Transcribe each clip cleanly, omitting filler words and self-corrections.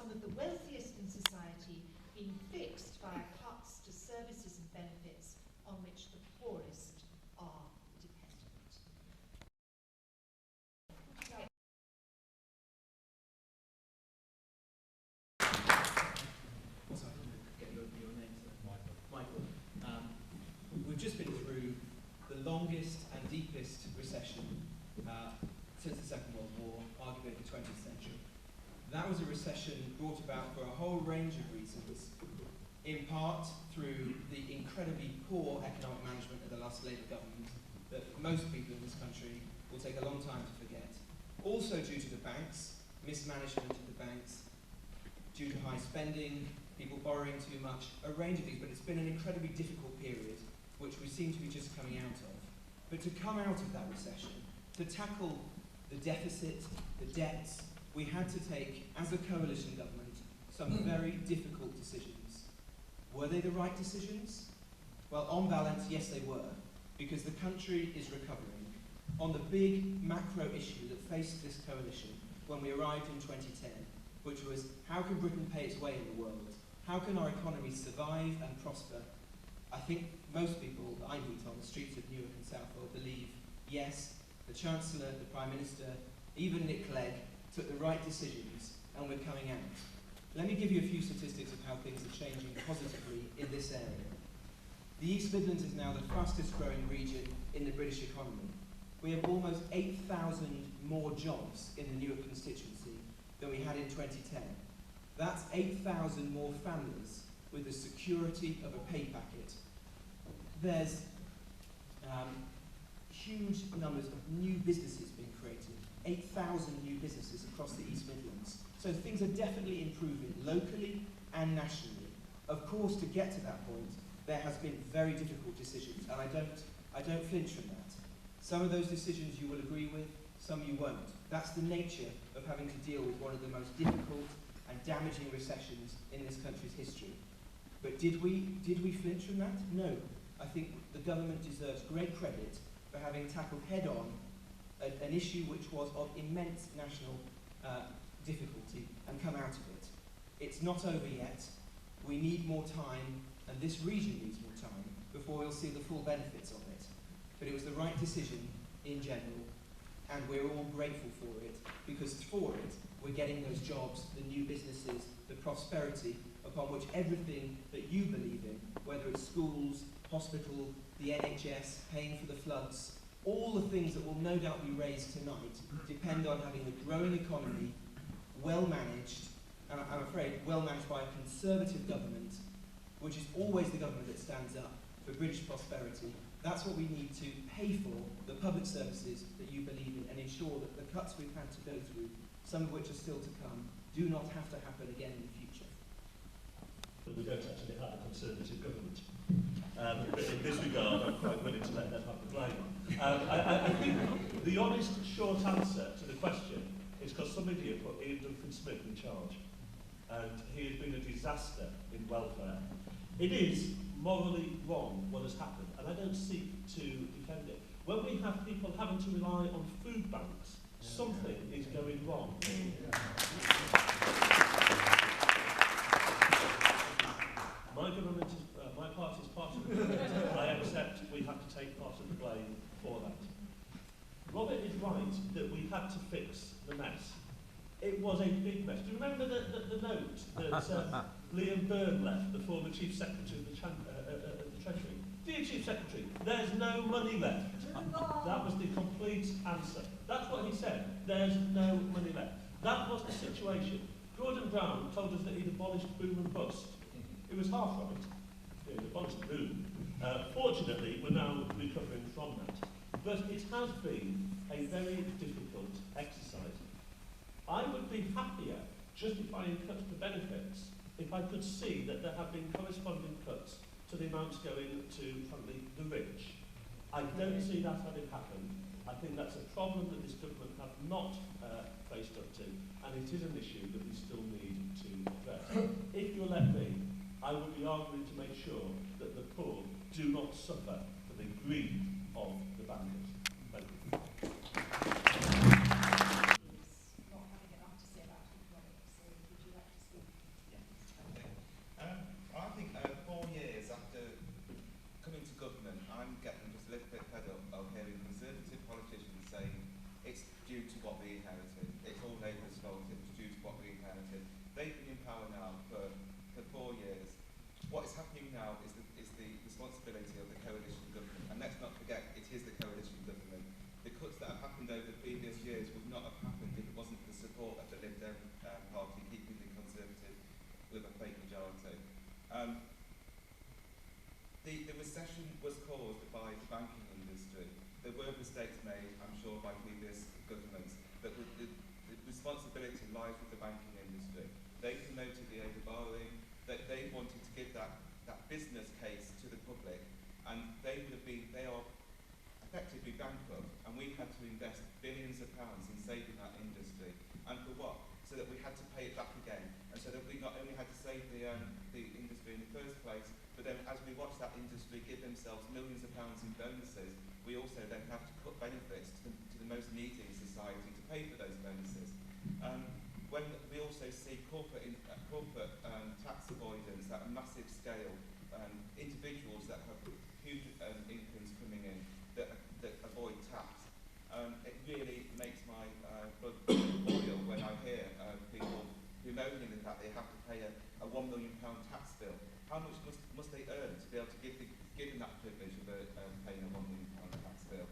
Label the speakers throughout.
Speaker 1: some of the wealthiest in society being fixed via cuts to services and benefits on which the poorest are dependent.
Speaker 2: Michael. We've just been through the longest and deepest recession since the Second World War, arguably the 20th century. That was a recession brought about for a whole range of reasons, in part through the incredibly poor economic management of the last Labour government that most people in this country will take a long time to forget. Also due to the banks, mismanagement of the banks, due to high spending, people borrowing too much, a range of things, but it's been an incredibly difficult period, which we seem to be just coming out of. But to come out of that recession, to tackle the deficit, the debts, we had to take, as a coalition government, some very difficult decisions. Were they the right decisions? Well, on balance, yes they were, because the country is recovering. On the big macro issue that faced this coalition when we arrived in 2010, which was how can Britain pay its way in the world? How can our economy survive and prosper? I think most people that I meet on the streets of Newark and Southwell believe, yes, the Chancellor, the Prime Minister, even Nick Clegg took the right decisions and we're coming out. Let me give you a few statistics of how things are changing positively in this area. The East Midlands is now the fastest growing region in the British economy. We have almost 8,000 more jobs in the Newark constituency than we had in 2010. That's 8,000 more families with the security of a pay packet. There's huge numbers of new businesses being created, 8,000 new businesses across the East Midlands. So things are definitely improving locally and nationally. Of course, to get to that point, there has been very difficult decisions, and I don't flinch from that. Some of those decisions you will agree with, some you won't. That's the nature of having to deal with one of the most difficult and damaging recessions in this country's history. But did we flinch from that? No. I think the government deserves great credit for having tackled head-on an issue which was of immense national difficulty and come out of it. It's not over yet. We need more time, and this region needs more time before we'll see the full benefits of it. But it was the right decision in general, and we're all grateful for it, because for it, we're getting those jobs, the new businesses, the prosperity upon which everything that you believe in, whether it's schools, hospital, the NHS, paying for the floods, all the things that will no doubt be raised tonight depend on having a growing economy, well managed, and I'm afraid well managed by a conservative government, which is always the government that stands up for British prosperity. That's what we need to pay for the public services that you believe in and ensure that the cuts we've had to go through, some of which are still to come, do not have to happen again in the future.
Speaker 3: But we don't actually have a conservative government. But in this regard, I'm quite willing to let them have the blame. I think the honest, short answer to the question is because somebody here put Ian Duncan-Smith in charge, and he has been a disaster in welfare. It is morally wrong what has happened, and I don't seek to defend it. When we have people having to rely on food banks, something is going wrong. My government is, my party is part of the government. I accept we have to take part of the blame for that. Robert is right that we had to fix the mess. It was a big mess. Do you remember the note that Liam Byrne left, the former Chief Secretary of the Treasury? Dear Chief Secretary, there's no money left. That was the complete answer. That's what he said. There's no money left. That was the situation. Gordon Brown told us that he'd abolished boom and bust. It was half right. He'd abolished boom. Fortunately, we're now recovering from that. But it has been a very difficult exercise. I would be happier justifying cuts to benefits if I could see that there have been corresponding cuts to the amounts going to, frankly, the rich. I don't see that having happened. I think that's a problem that this government have not faced up to, and it is an issue that we still need to address. If you'll let me, I would be arguing to make sure that the poor do not suffer for the greed of the bankers. Thank you.
Speaker 1: Not having enough to say about economics, so would you like to speak?
Speaker 4: responsibility of the coalition government. And let's not forget, it is the coalition government. The cuts that have happened over the previous years would not have happened if it wasn't for the support of the Lib Dem party keeping the Conservative with a fake majority. The recession was caused by the banking industry. There were mistakes made, I'm sure, by previous governments, but the responsibility lies with the banking industry. They promoted the overborrowing, that they wanted to give that business case to the public, and they are effectively bankrupt, and we've had to invest billions of pounds in saving that industry. And for what? So that we had to pay it back again, and so that we not only had to save the industry in the first place, but then as we watch that industry give themselves millions of pounds in bonuses, we also then have to cut benefits to the most needy in society to pay for those bonuses. When we also see corporate tax avoidance at a massive scale, individuals that have huge incomes coming in that avoid tax, it really makes my blood boil when I hear people bemoaning the fact they have to pay a £1 million tax bill. How much must they earn to be able to give them that privilege of paying a £1 million tax bill?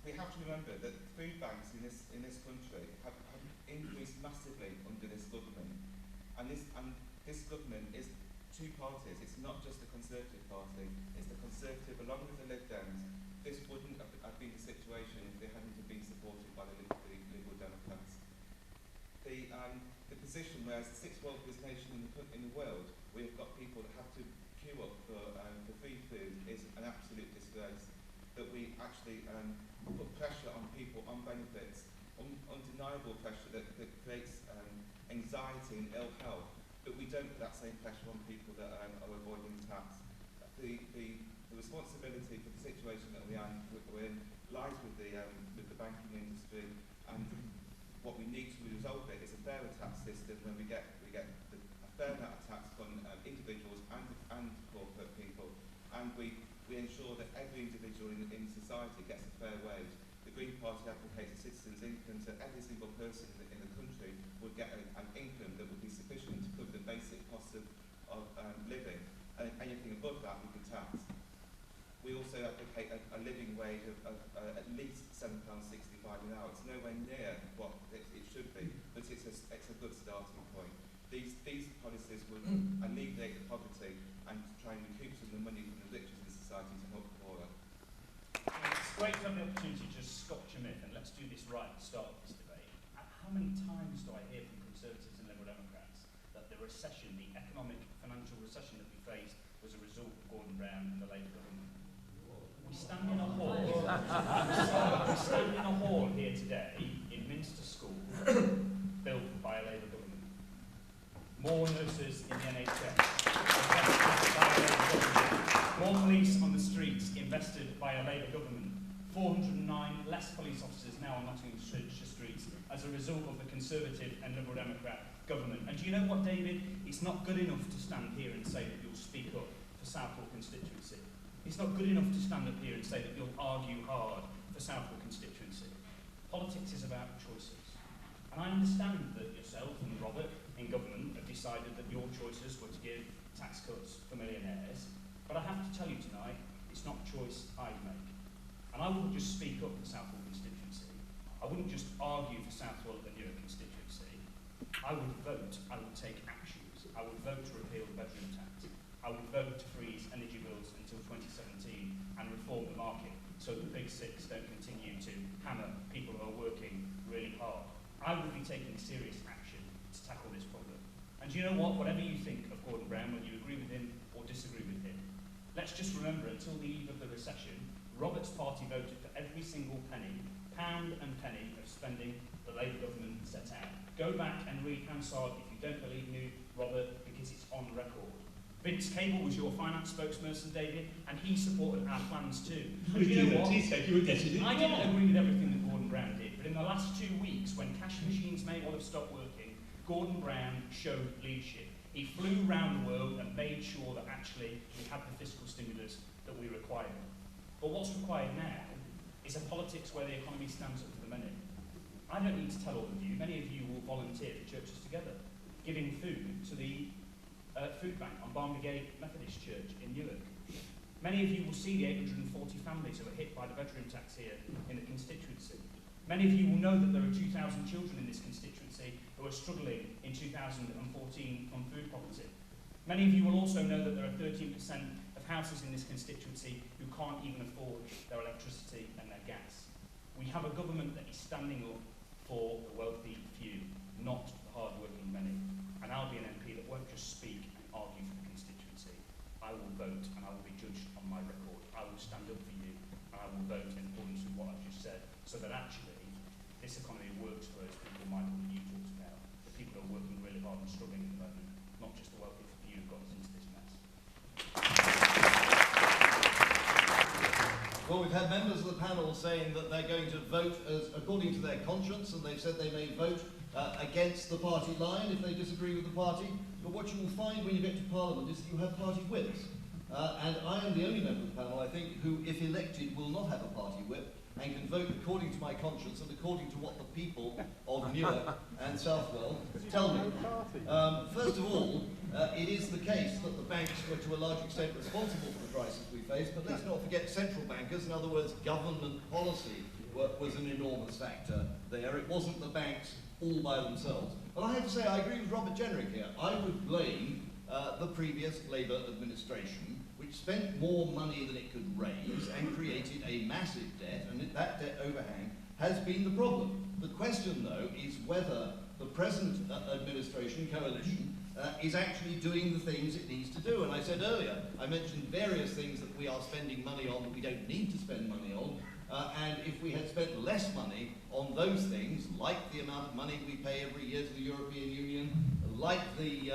Speaker 4: We have to remember that food banks in this country have increased massively under this government, and this government is two parties. It's not just the Conservative Party; it's the Conservative along with the Lib Dems. This wouldn't have been the situation if they hadn't have been supported by the Liberal Democrats. The position where as the sixth wealthiest nation in the world, we've got people that have to queue up for free food is an absolute disgrace. That we actually put pressure on people on benefits, undeniable pressure that creates anxiety and ill health, but we don't put that same pressure on people that are avoiding tax. The responsibility for the situation that we're in lies with the banking industry, and what we need to resolve it is a fairer tax system when we get a fair amount of tax from individuals and corporate people, and we ensure that every individual in society gets a fair wage. The Green Party advocates a citizens' income, so every single person in the country would get an income that would be sufficient to cover the basic costs of living, and anything above that we can tax. We also advocate a living wage of at least £7.65 an hour. It's nowhere near what it should be, but it's a good starting point. These policies would alleviate the poverty and try and recoup some of the money from the richest in society to help the poorer.
Speaker 5: It's great to have the opportunity to just scotch a myth, and let's do this right at the start of this debate. How many times do I hear from Conservatives and Liberal Democrats that the recession, the economic financial recession that we faced, was a result of Gordon Brown and the Labour government? We stand in a hall. We stand in a hall here today in Minster School, built by a Labour government. More nurses in the NHS, invested by a Labour government. More police on the streets, invested by a Labour government. 409 less police officers now on Nottinghamshire streets as a result of the Conservative and Liberal Democrat government. And do you know what, David? It's not good enough to stand here and say that you'll speak up for Southwell constituency. It's not good enough to stand up here and say that you'll argue hard for Southwell constituency. Politics is about choices. And I understand that yourself and Robert in government have decided that your choices were to give tax cuts for millionaires. But I have to tell you tonight, it's not a choice I'd make. And I wouldn't just speak up for Southwell constituency. I wouldn't just argue for Southwell and Newark constituency. I would vote, I would take actions. I would vote to repeal the bedroom tax. I would vote to freeze energy bills until 2017 and reform the market so the big six don't continue to hammer people who are working really hard. I would be taking serious action to tackle this problem. And do you know what? Whatever you think of Gordon Brown, whether you agree with him or disagree with him, let's just remember until the eve of the recession, Robert's party voted for every single penny, pound and penny of spending the Labour government set out. Go back and read Hansard if you don't believe me, Robert, because it's on record. Vince Cable was your finance spokesperson, David, and he supported our plans too. And you know what?
Speaker 3: He said you were getting it.
Speaker 5: I didn't agree with everything that Gordon Brown did, but in the last 2 weeks, when cash machines may well have stopped working, Gordon Brown showed leadership. He flew around the world and made sure that actually we had the fiscal stimulus that we required. But what's required now is a politics where the economy stands up for the many. I don't need to tell all of you, many of you will volunteer for Churches Together, giving food to the food bank on Baggaley Methodist Church in Newark. Many of you will see the 840 families who are hit by the bedroom tax here in the constituency. Many of you will know that there are 2,000 children in this constituency who are struggling in 2014 on food poverty. Many of you will also know that there are 13% of houses in this constituency who can't even afford their electricity and their gas. We have a government that is standing up for the wealthy few, not the hard-working many. And I'll be an MP that won't just speak and argue for the constituency. I will vote and I will be judged on my record. I will stand up for you and I will vote in accordance with what I've just said, so that actually this economy works for those people, Michael, that you talked about, the people who are working really hard and struggling at the moment, not just the wealthy few who've got us into this mess.
Speaker 6: Well, we've had members of the panel saying that they're going to vote according to their conscience, and they've said they may vote against the party line if they disagree with the party. But what you will find when you get to Parliament is that you have party whips. And I am the only member of the panel, I think, who, if elected, will not have a party whip and can vote according to my conscience and according to what the people of Newark and Southwell tell me. First of all, it is the case that the banks were to a large extent responsible for the crisis we faced, but let's not forget central bankers, in other words, government policy was an enormous factor there. It wasn't the banks all by themselves. But I have to say, I agree with Robert Jenrick here. I would blame the previous Labour administration, which spent more money than it could raise and created a massive debt, and that debt overhang has been the problem. The question, though, is whether the present administration, coalition, is actually doing the things it needs to do. And I said earlier, I mentioned various things that we are spending money on that we don't need to spend money on, and if we had spent less money on those things, like the amount of money we pay every year to the European Union, like the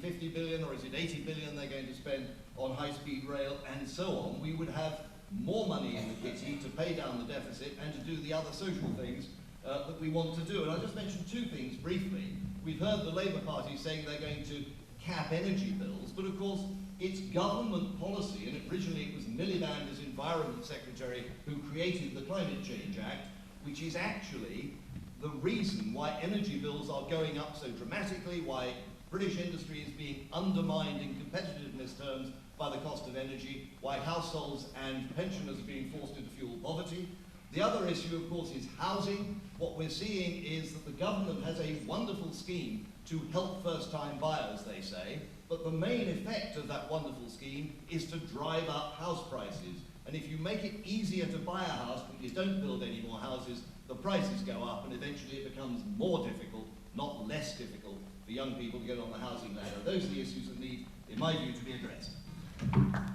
Speaker 6: 50 billion, or is it 80 billion they're going to spend on high-speed rail, and so on, we would have more money in the kitty to pay down the deficit and to do the other social things that we want to do. And I'll just mention two things briefly. We've heard the Labour Party saying they're going to cap energy bills, but of course it's government policy, and originally it was Miliband as Environment Secretary who created the Climate Change Act, which is actually the reason why energy bills are going up so dramatically, why British industry is being undermined in competitiveness terms by the cost of energy, why households and pensioners are being forced into fuel poverty. The other issue, of course, is housing. What we're seeing is that the government has a wonderful scheme to help first-time buyers, they say, but the main effect of that wonderful scheme is to drive up house prices. And if you make it easier to buy a house, but you don't build any more houses, the prices go up, and eventually it becomes more difficult, not less difficult, for young people to get on the housing ladder. Those are the issues that need, in my view, to be addressed.